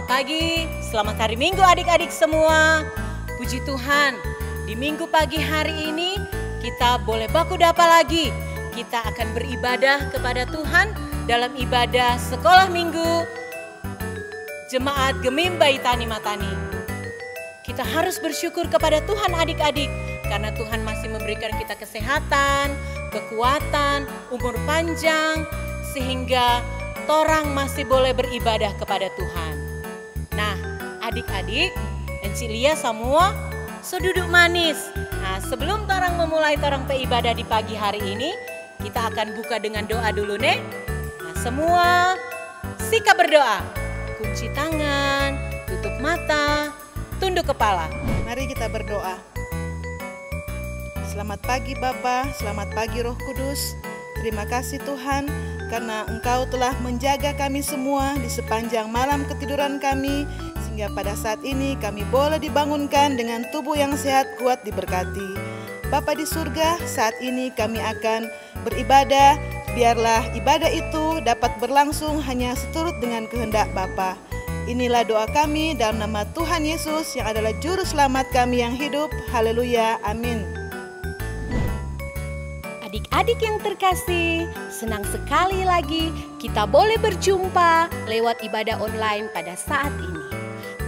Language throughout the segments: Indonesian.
Selamat pagi, selamat hari Minggu adik-adik semua. Puji Tuhan, di Minggu pagi hari ini kita boleh baku dapa lagi. Kita akan beribadah kepada Tuhan dalam ibadah sekolah minggu Jemaat Gemim Baitani Matani. Kita harus bersyukur kepada Tuhan adik-adik karena Tuhan masih memberikan kita kesehatan, kekuatan, umur panjang sehingga torang masih boleh beribadah kepada Tuhan. Nah, adik-adik, Encik Lia semua so duduk manis. Nah, sebelum torang memulai torang ibadah di pagi hari ini, kita akan buka dengan doa dulu, nih. Nah, semua sikap berdoa. Kunci tangan, tutup mata, tunduk kepala. Mari kita berdoa. Selamat pagi Bapa, selamat pagi Roh Kudus. Terima kasih Tuhan karena Engkau telah menjaga kami semua di sepanjang malam ketiduran kami, sehingga pada saat ini kami boleh dibangunkan dengan tubuh yang sehat, kuat, diberkati. Bapa di surga, saat ini kami akan beribadah. Biarlah ibadah itu dapat berlangsung hanya seturut dengan kehendak Bapa. Inilah doa kami dalam nama Tuhan Yesus yang adalah Juru Selamat kami yang hidup. Haleluya, amin. Adik-adik yang terkasih, senang sekali lagi kita boleh berjumpa lewat ibadah online pada saat ini.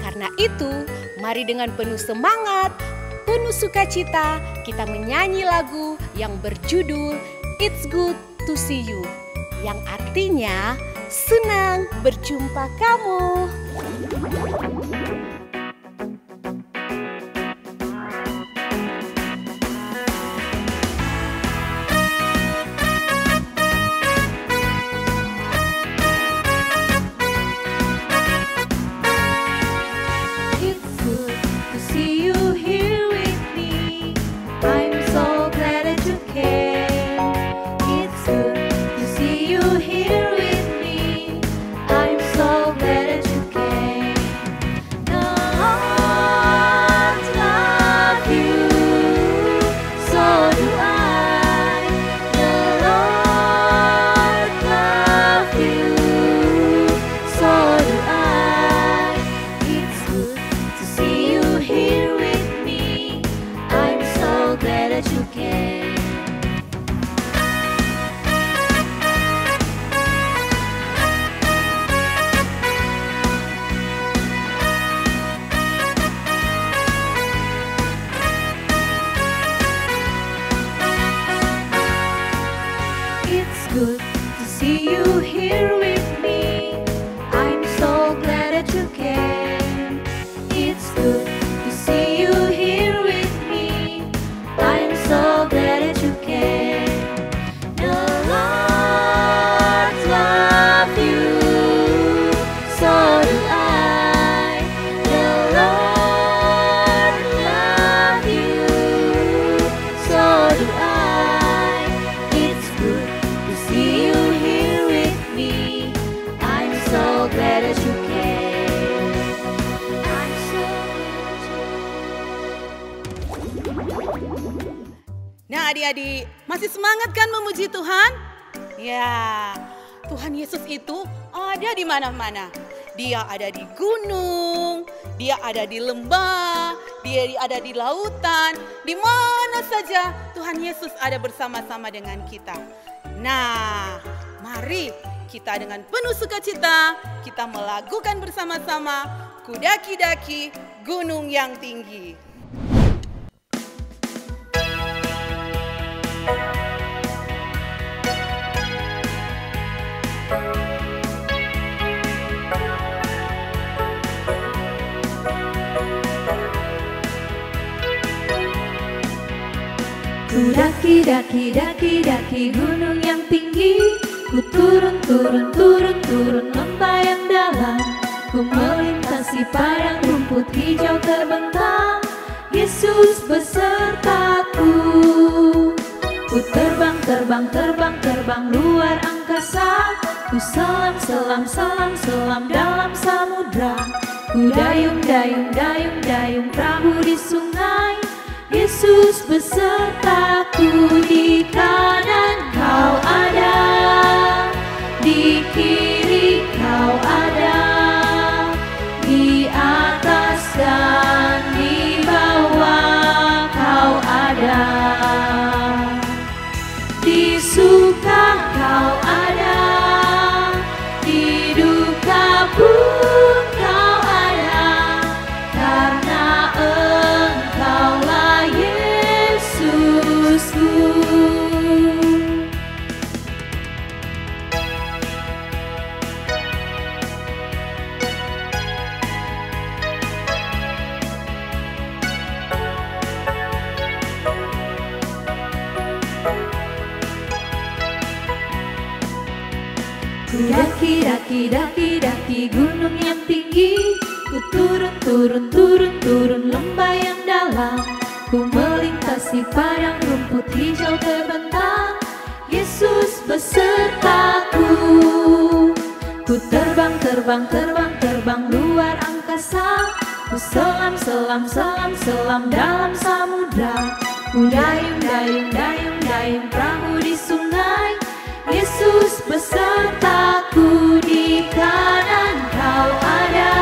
Karena itu, mari dengan penuh semangat, penuh sukacita, kita menyanyi lagu yang berjudul It's Good to See You, yang artinya senang berjumpa kamu. Nah adik-adik, masih semangat kan memuji Tuhan? Ya, Tuhan Yesus itu ada di mana-mana. Dia ada di gunung, dia ada di lembah, dia ada di lautan. Di mana saja Tuhan Yesus ada bersama-sama dengan kita. Nah, mari kita dengan penuh sukacita, kita melakukan bersama-sama kudaki-daki gunung yang tinggi. Ku daki gunung yang tinggi, ku turun lembah yang dalam, ku melintasi padang rumput hijau terbentang, Yesus besertaku. Ku terbang luar angkasa, ku selam dalam samudra, ku dayung perahu di sungai, Yesus besertaku. Di kanan kau ada, di kiri kau ada, daki gunung yang tinggi. Ku turun lembah yang dalam. Ku melintasi padang rumput hijau terbentang. Yesus besertaku. Ku terbang luar angkasa. Ku selam dalam samudra. Ku dayung perahu di sungai. Yesus besertaku. Di kanan kau ada,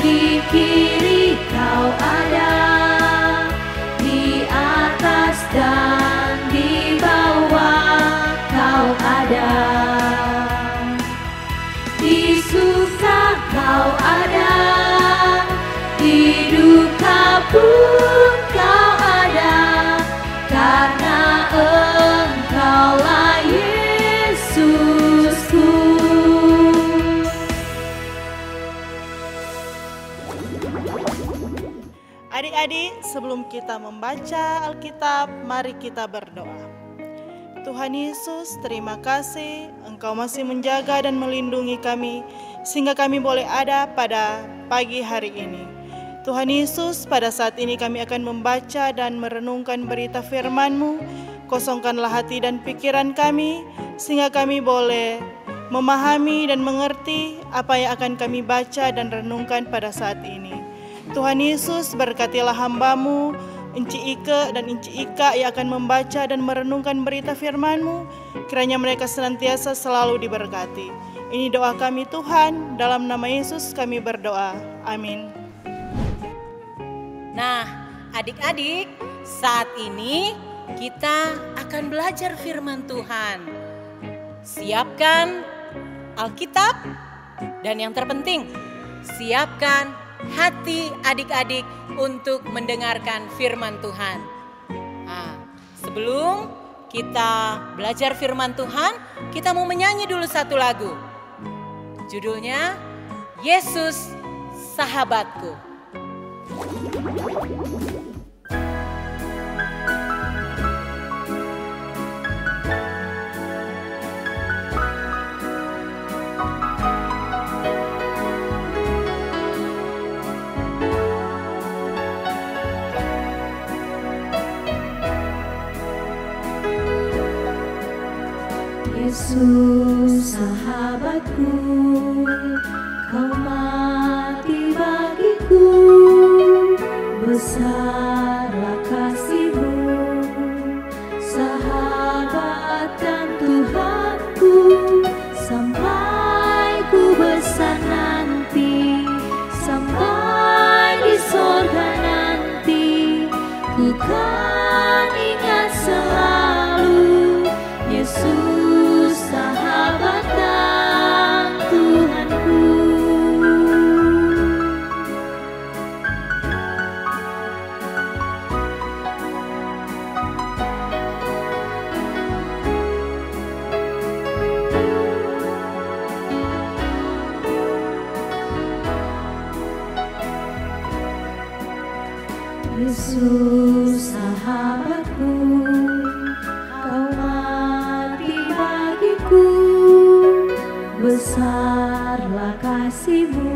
di kiri kau ada, di atas dan di bawah kau ada. Di suka kau ada, di duka pun kau ada, karena Engkaulah Yesusku. Adik-adik, sebelum kita membaca Alkitab, mari kita berdoa. Tuhan Yesus, terima kasih Engkau masih menjaga dan melindungi kami, sehingga kami boleh ada pada pagi hari ini. Tuhan Yesus, pada saat ini kami akan membaca dan merenungkan berita firman-Mu. Kosongkanlah hati dan pikiran kami, sehingga kami boleh memahami dan mengerti apa yang akan kami baca dan renungkan pada saat ini. Tuhan Yesus, berkatilah hamba-Mu, Enci Ike dan Enci Ika yang akan membaca dan merenungkan berita firman-Mu. Kiranya mereka senantiasa selalu diberkati. Ini doa kami Tuhan, dalam nama Yesus kami berdoa. Amin. Nah, adik-adik, saat ini kita akan belajar firman Tuhan. Siapkan Alkitab dan yang terpenting, siapkan hati adik-adik untuk mendengarkan firman Tuhan. Nah, sebelum kita belajar firman Tuhan, kita mau menyanyi dulu satu lagu. Judulnya Yesus Sahabatku. Yesus sahabatku, kau mati bagiku, besarlah kasih-Mu, sahabat dan Tuhanku, sampai ku besar nanti, sampai di sorga nanti, ku kan ingat selalu Yesus sahabat dan Tuhanku. Yesus sahabatku, kau mati bagiku, besarlah kasih-Mu,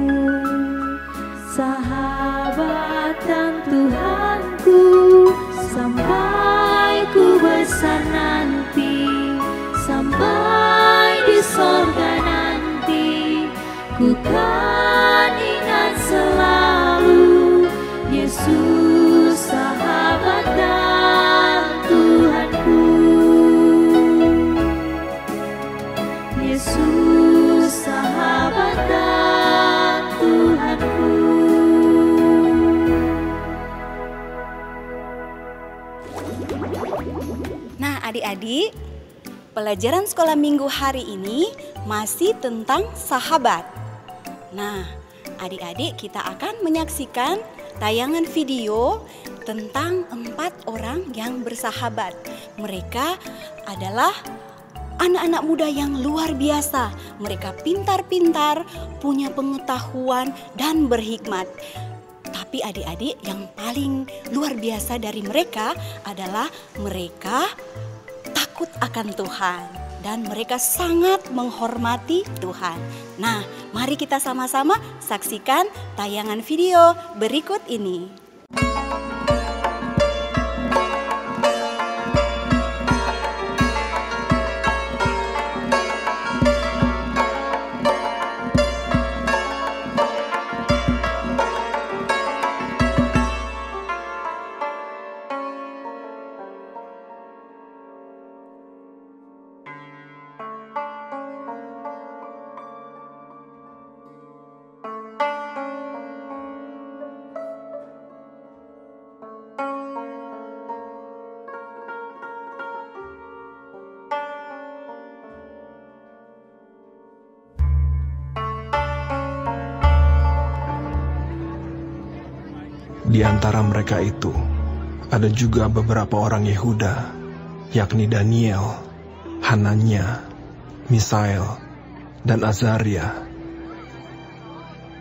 sahabat dan Tuhanku, sampai ku besar nanti, sampai di sorga nanti, ku kan ingat selalu Yesus sahabat dan Tuhanku. Yesus sahabat dan Tuhanku. Nah, adik-adik, pelajaran sekolah minggu hari ini masih tentang sahabat. Nah, adik-adik, kita akan menyaksikan tayangan video tentang 4 orang yang bersahabat. Mereka adalah anak-anak muda yang luar biasa. Mereka pintar-pintar, punya pengetahuan dan berhikmat. Tapi adik-adik, yang paling luar biasa dari mereka adalah mereka takut akan Tuhan. dan mereka sangat menghormati Tuhan. Nah, mari kita sama-sama saksikan tayangan video berikut ini. Di antara mereka itu, ada juga beberapa orang Yehuda, yakni Daniel, Hananya, Misael, dan Azaria.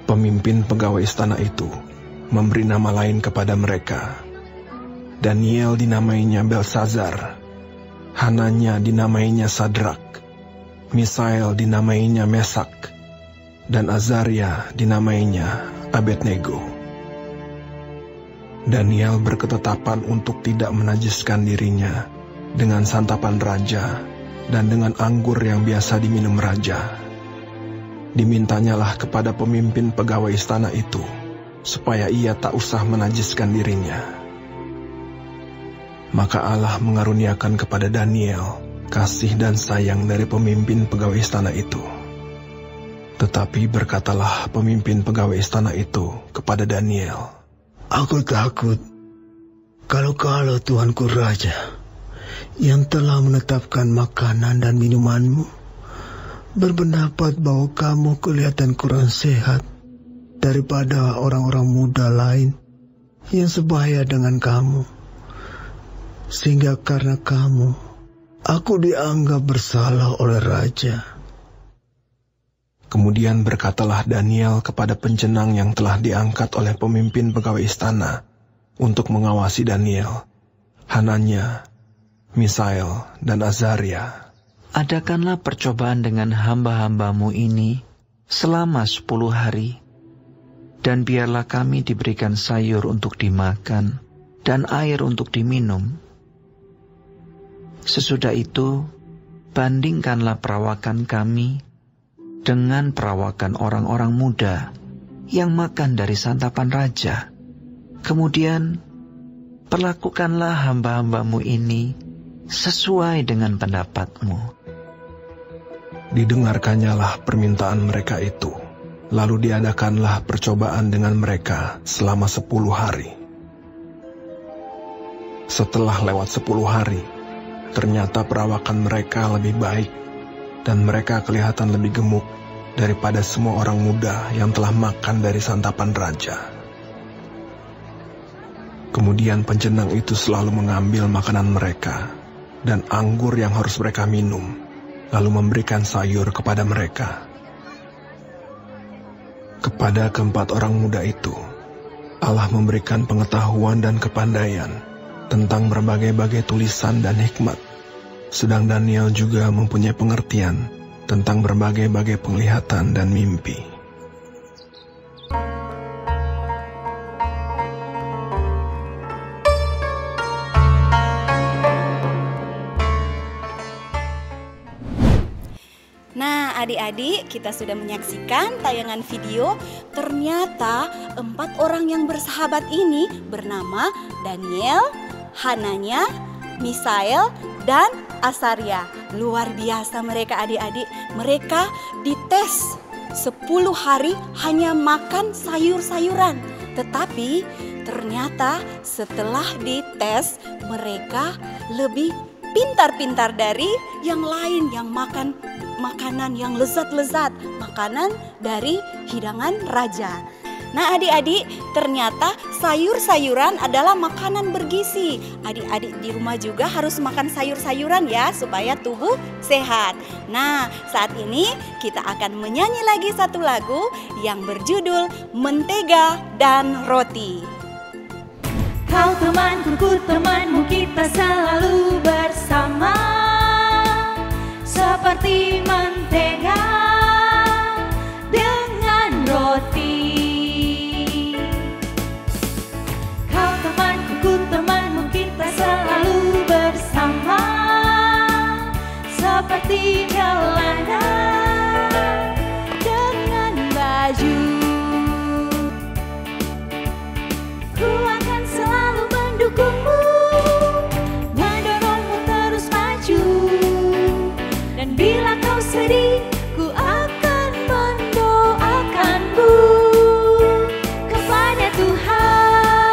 Pemimpin pegawai istana itu memberi nama lain kepada mereka. Daniel dinamainya Belsazar, Hananya dinamainya Sadrak, Misael dinamainya Mesak, dan Azaria dinamainya Abednego. Daniel berketetapan untuk tidak menajiskan dirinya dengan santapan raja dan dengan anggur yang biasa diminum raja. Dimintanyalah kepada pemimpin pegawai istana itu, supaya ia tak usah menajiskan dirinya. Maka Allah mengaruniakan kepada Daniel kasih dan sayang dari pemimpin pegawai istana itu. Tetapi berkatalah pemimpin pegawai istana itu kepada Daniel, "Aku takut kalau Tuanku Raja yang telah menetapkan makanan dan minumanmu berpendapat bahwa kamu kelihatan kurang sehat daripada orang-orang muda lain yang sebaya dengan kamu, sehingga karena kamu aku dianggap bersalah oleh Raja." Kemudian berkatalah Daniel kepada pencenang yang telah diangkat oleh pemimpin pegawai istana untuk mengawasi Daniel, Hananya, Misael, dan Azaria, "Adakanlah percobaan dengan hamba-hambamu ini selama 10 hari, dan biarlah kami diberikan sayur untuk dimakan dan air untuk diminum. Sesudah itu, bandingkanlah perawakan kami dengan perawakan orang-orang muda yang makan dari santapan raja. Kemudian, perlakukanlah hamba-hambamu ini sesuai dengan pendapatmu." Didengarkannyalah permintaan mereka itu, lalu diadakanlah percobaan dengan mereka selama 10 hari. Setelah lewat 10 hari, ternyata perawakan mereka lebih baik, dan mereka kelihatan lebih gemuk daripada semua orang muda yang telah makan dari santapan raja. Kemudian pencenang itu selalu mengambil makanan mereka dan anggur yang harus mereka minum, lalu memberikan sayur kepada mereka. Kepada keempat orang muda itu, Allah memberikan pengetahuan dan kepandaian tentang berbagai-bagai tulisan dan hikmat, sedang Daniel juga mempunyai pengertian tentang berbagai-bagai penglihatan dan mimpi. Nah, adik-adik, kita sudah menyaksikan tayangan video. Ternyata 4 orang yang bersahabat ini bernama Daniel, Hananya, Misael, dan Azaria. Luar biasa mereka, adik-adik. Mereka dites 10 hari hanya makan sayur-sayuran. Tetapi ternyata setelah dites mereka lebih pintar-pintar dari yang lain yang makan makanan yang lezat-lezat, makanan dari hidangan raja. Nah, adik-adik, ternyata sayur-sayuran adalah makanan bergizi. Adik-adik di rumah juga harus makan sayur-sayuran ya, supaya tubuh sehat. Nah, saat ini kita akan menyanyi lagi satu lagu yang berjudul Mentega dan Roti. Kau temanku, ku temanmu, kita selalu bersama. seperti mentega dengan roti. Kau temanku, ku temanmu, kita selalu bersama, seperti jalanan dengan baju. Ku akan selalu mendukungmu, mendorongmu terus maju. Dan bila kau sedih, ku akan mendoakanmu kepada Tuhan.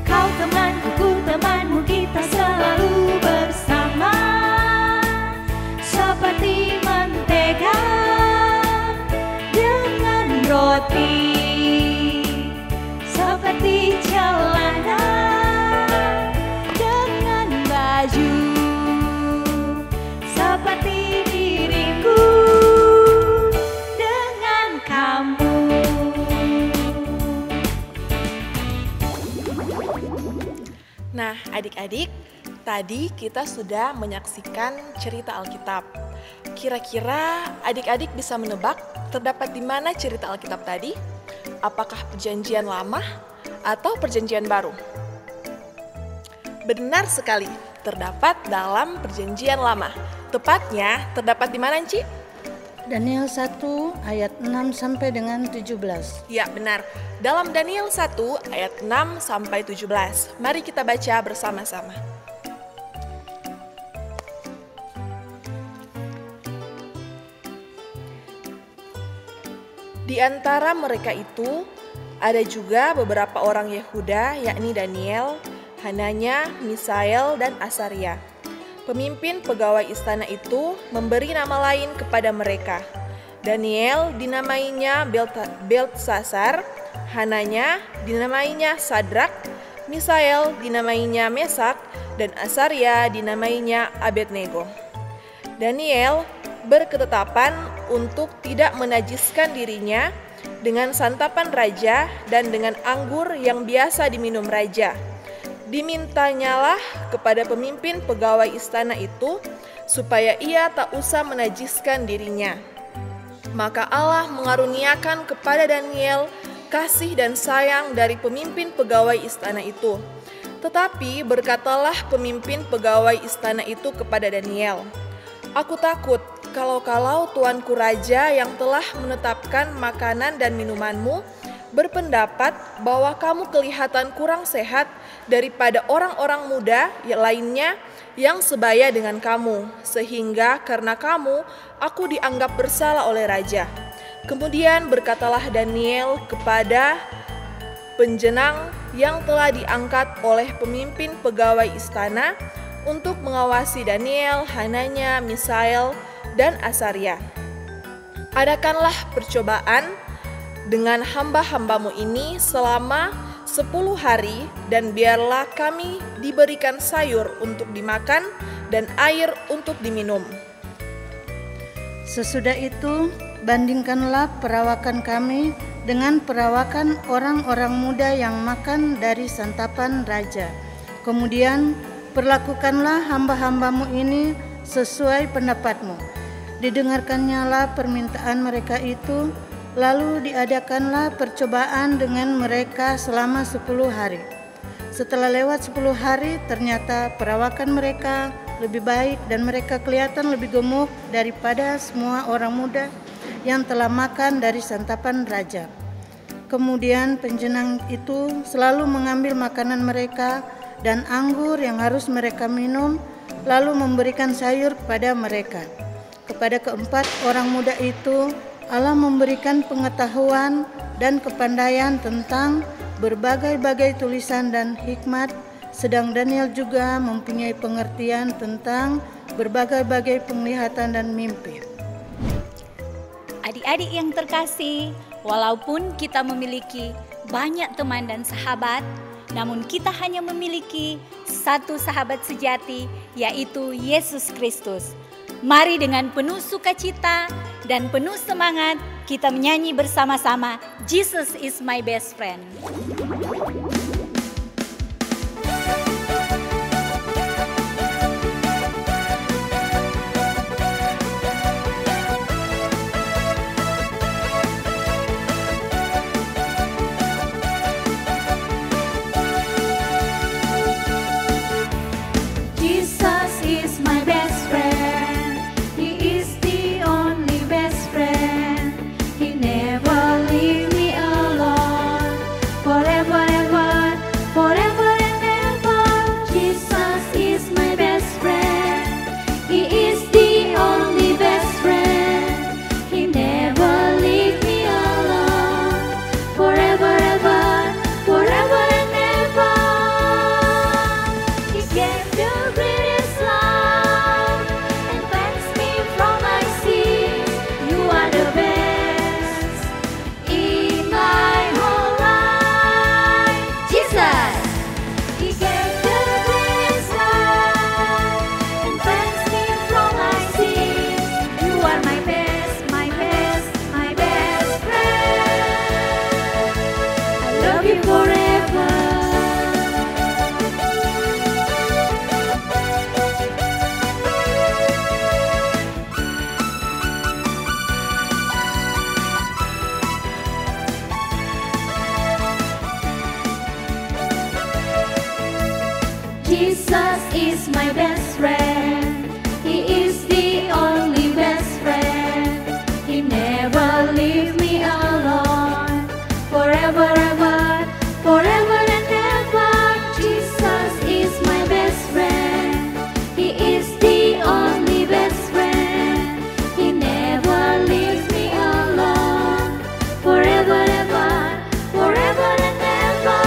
Kau temanku, ku temanmu, kita selalu bersama, seperti mentega dengan roti, seperti jalanan dengan baju, seperti diriku dengan kamu. Nah, adik-adik, tadi kita sudah menyaksikan cerita Alkitab. Kira-kira adik-adik bisa menebak terdapat di mana cerita Alkitab tadi? Apakah Perjanjian Lama atau Perjanjian Baru? Benar sekali, terdapat dalam Perjanjian Lama. Tepatnya terdapat di mana, Ci? Daniel 1 ayat 6 sampai dengan 17. Ya, benar. Dalam Daniel 1 ayat 6 sampai 17. Mari kita baca bersama-sama. Di antara mereka itu ada juga beberapa orang Yehuda, yakni Daniel, Hananya, Misael, dan Asaria. Pemimpin pegawai istana itu memberi nama lain kepada mereka. Daniel dinamainya Beltsasar, Hananya dinamainya Sadrak, Misael dinamainya Mesak, dan Asaria dinamainya Abednego. Daniel berketetapan untuk tidak menajiskan dirinya dengan santapan raja dan dengan anggur yang biasa diminum raja. Dimintanyalah kepada pemimpin pegawai istana itu supaya ia tak usah menajiskan dirinya. Maka Allah mengaruniakan kepada Daniel kasih dan sayang dari pemimpin pegawai istana itu. Tetapi berkatalah pemimpin pegawai istana itu kepada Daniel, "Aku takut kalau tuanku raja yang telah menetapkan makanan dan minumanmu berpendapat bahwa kamu kelihatan kurang sehat daripada orang-orang muda lainnya yang sebaya dengan kamu, sehingga karena kamu aku dianggap bersalah oleh raja." Kemudian berkatalah Daniel kepada penjenang yang telah diangkat oleh pemimpin pegawai istana untuk mengawasi Daniel, Hananya, Misael, dan Asaria, "Adakanlah percobaan dengan hamba-hambamu ini selama 10 hari, dan biarlah kami diberikan sayur untuk dimakan dan air untuk diminum." Sesudah itu, bandingkanlah perawakan kami dengan perawakan orang-orang muda yang makan dari santapan raja. Kemudian, perlakukanlah hamba-hambamu ini sesuai pendapatmu. Didengarkannyalah permintaan mereka itu, lalu diadakanlah percobaan dengan mereka selama 10 hari. Setelah lewat 10 hari, ternyata perawakan mereka lebih baik dan mereka kelihatan lebih gemuk daripada semua orang muda yang telah makan dari santapan raja. Kemudian penjenang itu selalu mengambil makanan mereka dan anggur yang harus mereka minum, lalu memberikan sayur kepada mereka. Kepada keempat orang muda itu, Allah memberikan pengetahuan dan kepandaian tentang berbagai-bagai tulisan dan hikmat, sedang Daniel juga mempunyai pengertian tentang berbagai-bagai penglihatan dan mimpi. Adik-adik yang terkasih, walaupun kita memiliki banyak teman dan sahabat, namun kita hanya memiliki satu sahabat sejati, yaitu Yesus Kristus. Mari dengan penuh sukacita dan penuh semangat kita menyanyi bersama-sama, Jesus is my best friend. Jesus is my best friend. He is the only best friend. He never leaves me alone. Forever, ever, forever and ever. Jesus is my best friend. He is the only best friend. He never leaves me alone. Forever, ever, forever and ever.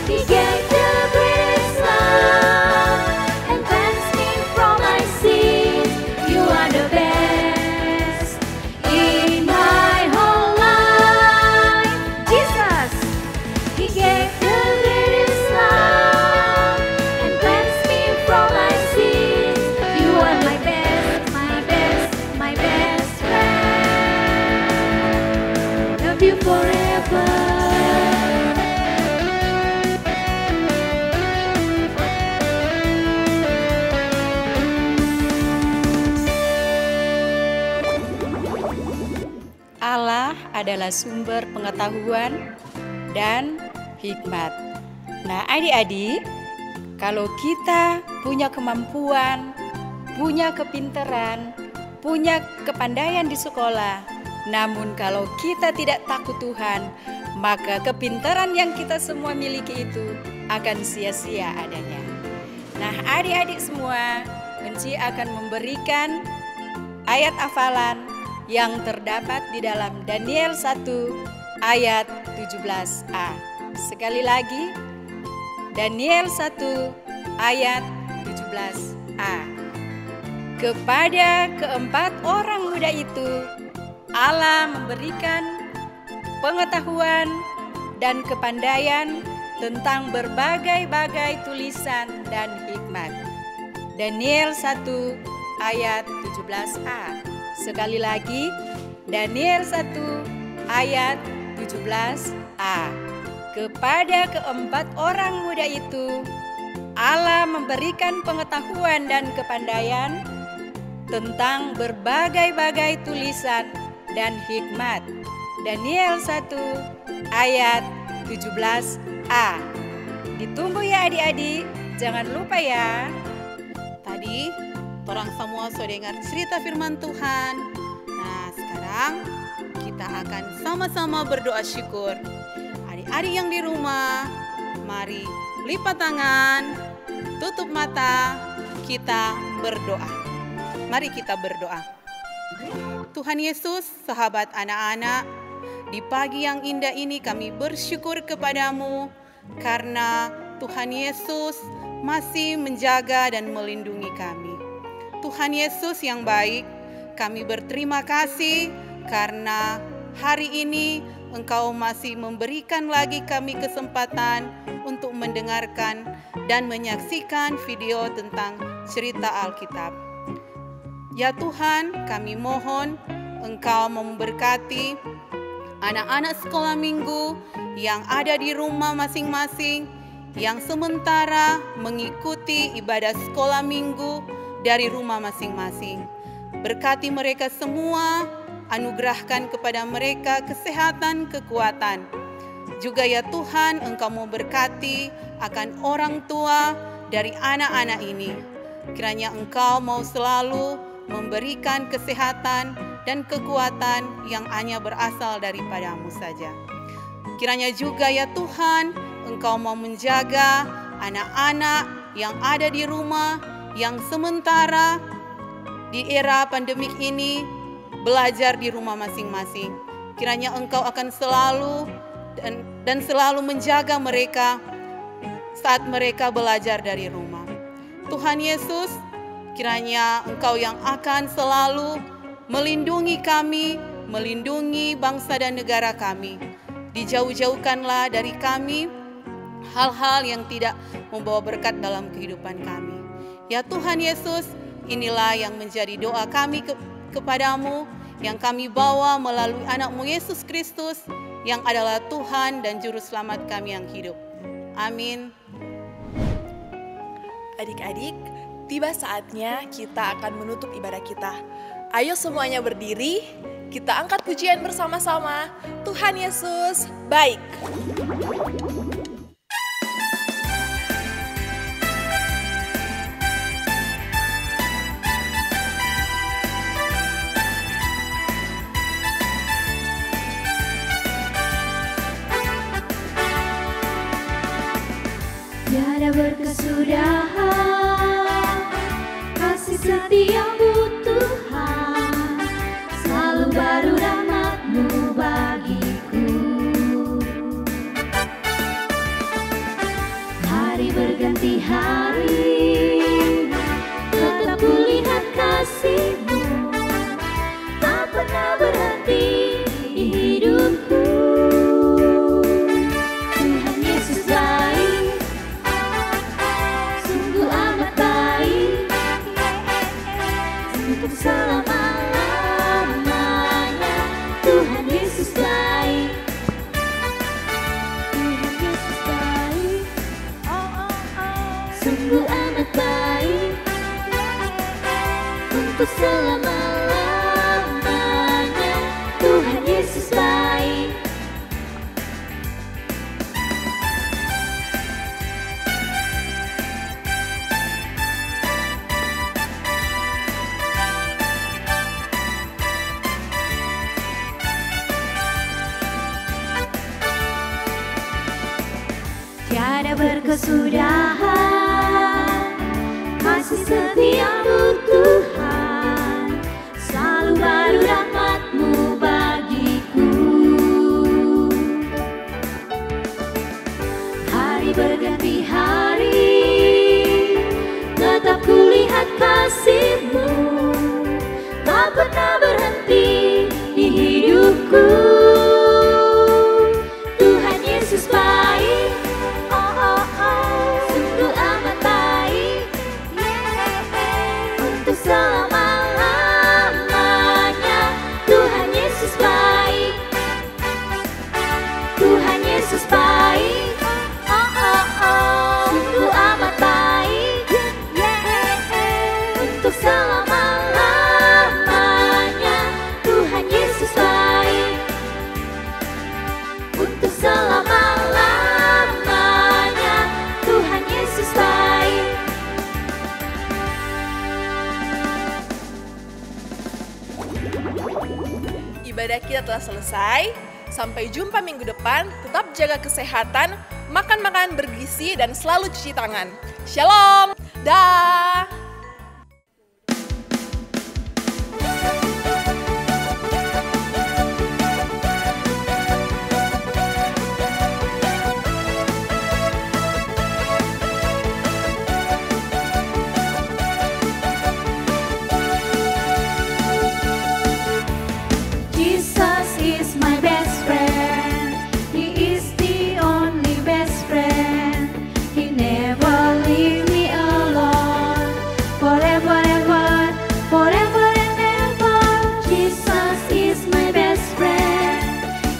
He gave the greatest love and cleansed me from my sins. You are the best in my whole life. Jesus, He gave the greatest love and cleansed me from my sins. You are my best, my best, my best friend. Love you forever. Allah adalah sumber pengetahuan dan hikmat. Nah, adik-adik, kalau kita punya kemampuan, punya kepintaran, punya kepandaian di sekolah, namun kalau kita tidak takut Tuhan, maka kepintaran yang kita semua miliki itu akan sia-sia adanya. Nah, adik-adik semua, Enci akan memberikan ayat hafalan yang terdapat di dalam Daniel 1 ayat 17a. Sekali lagi, Daniel 1 ayat 17a. Kepada keempat orang muda itu, Allah memberikan pengetahuan dan kepandaian tentang berbagai-bagai tulisan dan hikmat. Daniel 1 ayat 17a. Sekali lagi, Daniel 1 ayat 17a. Kepada keempat orang muda itu, Allah memberikan pengetahuan dan kepandaian tentang berbagai-bagai tulisan dan hikmat. Daniel 1 ayat 17a. Ditunggu ya adik-adik, jangan lupa ya. Tadi orang semua sudah dengar cerita firman Tuhan. Nah, sekarang kita akan sama-sama berdoa syukur. Adik-adik yang di rumah, mari lipat tangan, tutup mata, kita berdoa. Mari kita berdoa. Tuhan Yesus, sahabat anak-anak, di pagi yang indah ini kami bersyukur kepadamu karena Tuhan Yesus masih menjaga dan melindungi kami. Tuhan Yesus yang baik, kami berterima kasih karena hari ini Engkau masih memberikan lagi kami kesempatan untuk mendengarkan dan menyaksikan video tentang cerita Alkitab. Ya Tuhan, kami mohon Engkau memberkati anak-anak sekolah minggu yang ada di rumah masing-masing, yang sementara mengikuti ibadah sekolah minggu dari rumah masing-masing. Berkati mereka semua, anugerahkan kepada mereka kesehatan, kekuatan. Juga ya Tuhan, Engkau mau berkati akan orang tua dari anak-anak ini. Kiranya Engkau mau selalu memberikan kesehatan dan kekuatan yang hanya berasal daripadamu saja. Kiranya juga ya Tuhan, Engkau mau menjaga anak-anak yang ada di rumah, yang sementara di era pandemik ini belajar di rumah masing-masing. Kiranya Engkau akan selalu dan selalu menjaga mereka saat mereka belajar dari rumah. Tuhan Yesus, kiranya Engkau yang akan selalu melindungi kami, melindungi bangsa dan negara kami. Dijauh-jauhkanlah dari kami hal-hal yang tidak membawa berkat dalam kehidupan kami. Ya Tuhan Yesus, inilah yang menjadi doa kami kepadamu, yang kami bawa melalui anak-Mu Yesus Kristus, yang adalah Tuhan dan Juru Selamat kami yang hidup. Amin. Adik-adik, tiba saatnya kita akan menutup ibadah kita. Ayo semuanya berdiri, kita angkat pujian bersama-sama. Tuhan Yesus baik. Tiada berkesudahan kasih setiamu Tuhan, selalu baru rahmat-Mu bagiku. Hari berganti hari, tetap kulihat kasih-Mu, tak pernah berhenti di hidupku. Tuhan Yesus baik, sungguh amat baik, untuk selama-lamanya. Tuhan Yesus baik, Tuhan Yesus baik, sungguh amat baik, untuk selama-lamanya. Tuhan Yesus baik. Tiada berkesudahan kasih setiamu Tuhan, selalu baru rahmat-Mu bagiku. Hari berganti hari, tetap kulihat kasih-Mu, tak pernah berhenti di hidupku. Tuhan Yesus baik, sungguh amat baik, untuk selama-lamanya. Tuhan Yesus baik, Tuhan Yesus baik, sungguh amat baik, untuk selama-lamanya. Tuhan Yesus baik, untuk selama-lamanya. Tuhan Yesus baik. Ibadah kita telah selesai. Sampai jumpa minggu depan. Tetap jaga kesehatan, makan makanan bergizi, dan selalu cuci tangan. Shalom. Dah. Jesus is my best friend. He is the only best friend. He never leave me alone. Forever, ever, forever and ever. Jesus is my best friend.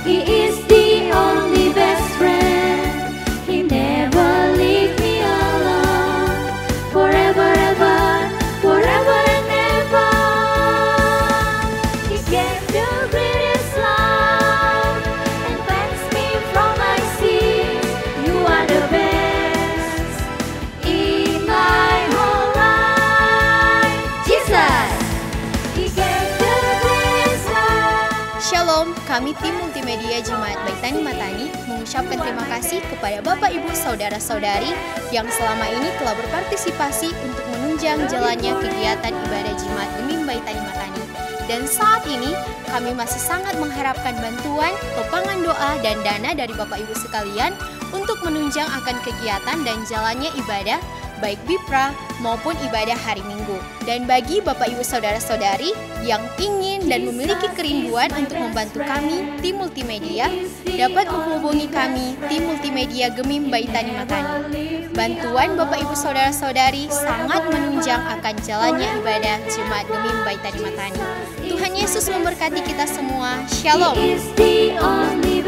He is the only best friend. He never leave me alone. Forever, ever, forever and ever. He gave the greatest love and cleansed me from my sins. You are the best in my whole life. Jesus, He gave the greatest love. Shalom, kami tim multimedia Jemaat Baitani Matani mengucapkan terima kasih kepada Bapak Ibu Saudara-saudari yang selama ini telah berpartisipasi untuk menunjang jalannya kegiatan ibadah Jemaat Gemim Baitani Matani. Dan saat ini kami masih sangat mengharapkan bantuan, topangan doa, dan dana dari Bapak Ibu sekalian untuk menunjang akan kegiatan dan jalannya ibadah baik BIPRA maupun ibadah hari Minggu. Dan bagi Bapak Ibu Saudara-saudari yang ingin dan memiliki kerinduan untuk membantu kami, tim multimedia, dapat menghubungi kami, tim multimedia Gemim Baitani Matani. Bantuan Bapak Ibu Saudara-saudari sangat menunjang akan jalannya ibadah Jemaat Gemim Baitani Matani. Tuhan Yesus memberkati kita semua. Shalom. He is the only